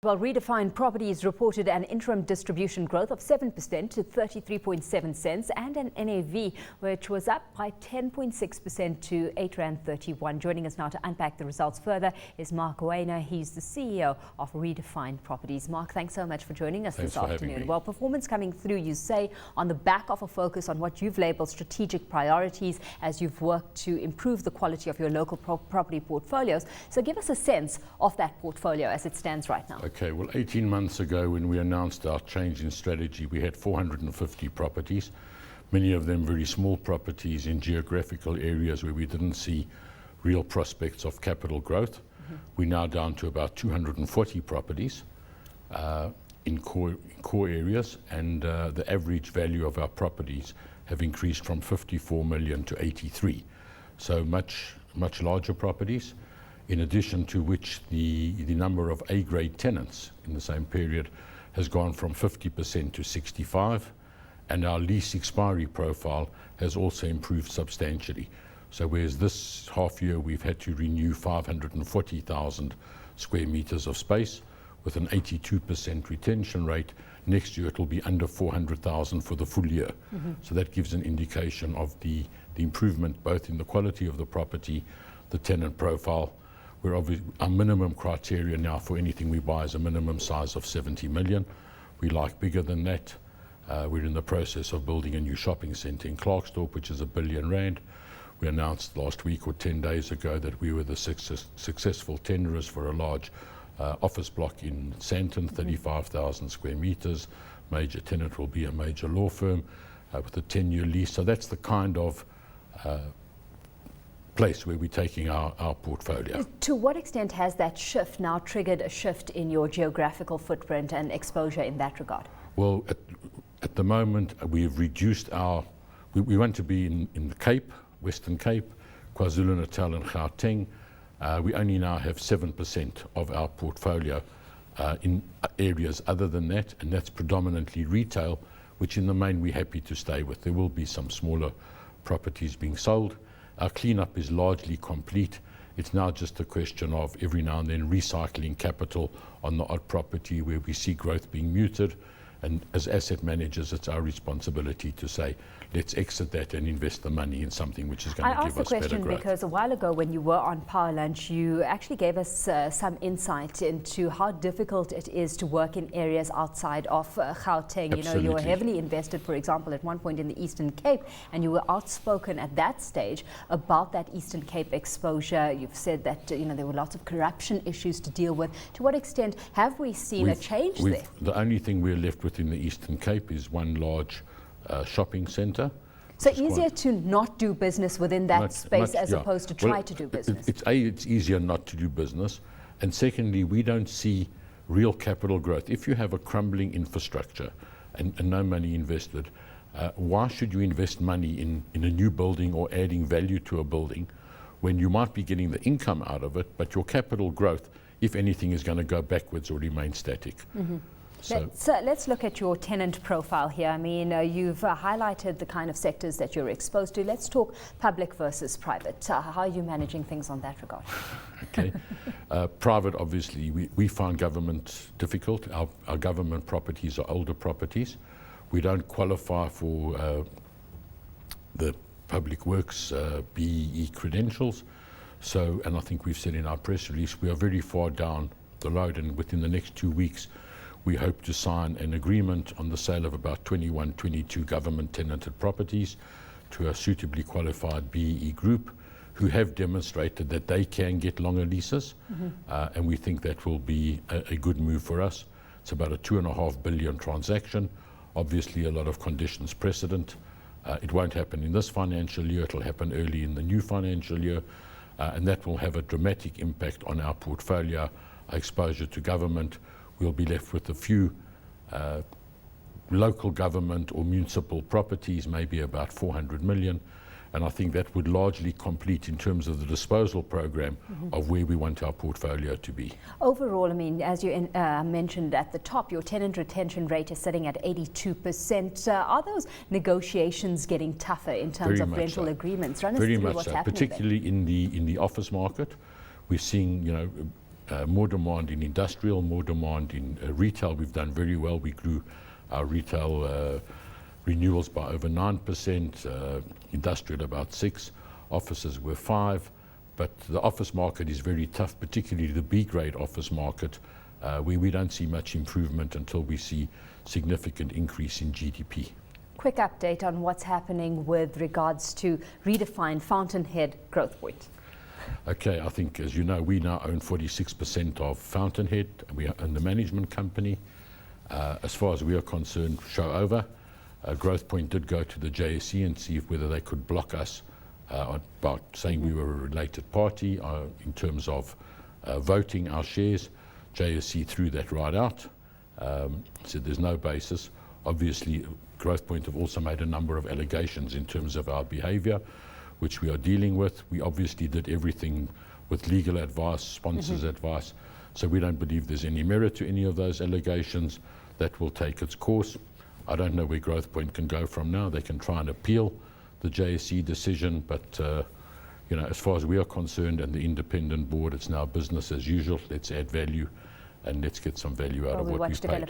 Well, Redefine Properties reported an interim distribution growth of 7% to 33.7 cents and an NAV which was up by 10.6% to R8.31. Joining us now to unpack the results further is Marc Wainer. He's the CEO of Redefine Properties. Marc, thanks so much for joining us this afternoon. Well, performance coming through, you say, on the back of a focus on what you've labelled strategic priorities as you've worked to improve the quality of your local property portfolios. So give us a sense of that portfolio as it stands right now. Okay, well, 18 months ago when we announced our change in strategy, we had 450 properties, many of them very small properties in geographical areas where we didn't see real prospects of capital growth. We're now down to about 240 properties in core areas, and the average value of our properties have increased from 54 million to 83. So much larger properties. In addition to which the number of A-grade tenants in the same period has gone from 50% to 65%, and our lease expiry profile has also improved substantially. So whereas this half year we've had to renew 540,000 square meters of space with an 82% retention rate, next year it will be under 400,000 for the full year. So that gives an indication of the improvement both in the quality of the property, the tenant profile. Our minimum criteria now for anything we buy is a minimum size of 70 million. We like bigger than that. We're in the process of building a new shopping centre in Klerksdorp, which is R1 billion. We announced last week or 10 days ago that we were the successful tenderers for a large office block in Sandton, 35,000 square metres. Major tenant will be a major law firm with a 10-year lease. So that's the kind of place where we're taking our portfolio. To what extent has that shift now triggered a shift in your geographical footprint and exposure in that regard? Well, at the moment we've reduced we want to be in the Cape, Western Cape, KwaZulu-Natal and Gauteng. We only now have 7% of our portfolio in areas other than that, and that's predominantly retail, which in the main we're happy to stay with. There will be some smaller properties being sold. Our cleanup is largely complete. It's now just a question of every now and then recycling capital on the odd property where we see growth being muted. And as asset managers, it's our responsibility to say, let's exit that and invest the money in something which is going to give us better growth. I asked the question because a while ago when you were on Power Lunch, you actually gave us some insight into how difficult it is to work in areas outside of Gauteng. Absolutely. You know, you were heavily invested, for example, at one point in the Eastern Cape, and you were outspoken at that stage about that Eastern Cape exposure. You've said that there were lots of corruption issues to deal with. To what extent have we seen a change there? The only thing we're left with in the Eastern Cape is one large shopping centre. So easier to not do business within that space as opposed to try to do business? It's easier not to do business, and secondly, we don't see real capital growth. If you have a crumbling infrastructure and no money invested, why should you invest money in a new building or adding value to a building when you might be getting the income out of it, but your capital growth, if anything, is going to go backwards or remain static? So let's look at your tenant profile here. I mean, you've highlighted the kind of sectors that you're exposed to. Let's talk public versus private. How are you managing things on that regard? Okay. Private, obviously, we find government difficult. Our government properties are older properties. We don't qualify for the public works BEE credentials. So, and I think we've said in our press release, we are very far down the road, and within the next 2 weeks, we hope to sign an agreement on the sale of about 21, 22 government tenanted properties to a suitably qualified BEE group who have demonstrated that they can get longer leases, and we think that will be a good move for us. It's about a 2.5 billion transaction. Obviously a lot of conditions precedent. It won't happen in this financial year, it'll happen early in the new financial year, and that will have a dramatic impact on our portfolio, our exposure to government. We'll be left with a few local government or municipal properties, maybe about 400 million. And I think that would largely complete in terms of the disposal program of where we want our portfolio to be. Overall, I mean, as you mentioned at the top, your tenant retention rate is sitting at 82%. Are those negotiations getting tougher in terms of rental agreements? Run us through what's happening particularly in the office market. We're seeing, more demand in industrial, more demand in retail. We've done very well. We grew our retail renewals by over 9%, industrial about 6%, offices were 5%. But the office market is very tough, particularly the B-grade office market, where we don't see much improvement until we see significant increase in GDP. Quick update on what's happening with regards to Redefine Fountainhead Growth Point. Okay, I think, as you know, we now own 46% of Fountainhead. We own the management company. As far as we are concerned, show over. Growth Point did go to the JSE and see whether they could block us about saying we were a related party in terms of voting our shares. JSE threw that right out, said there's no basis. Obviously, Growth Point have also made a number of allegations in terms of our behaviour, which we are dealing with. We obviously did everything with legal advice, sponsors' advice, so we don't believe there's any merit to any of those allegations. That will take its course. I don't know where Growth Point can go from now. They can try and appeal the JSE decision, but you know, as far as we are concerned and the independent board, it's now business as usual. Let's add value and let's get some value out of what we've paid.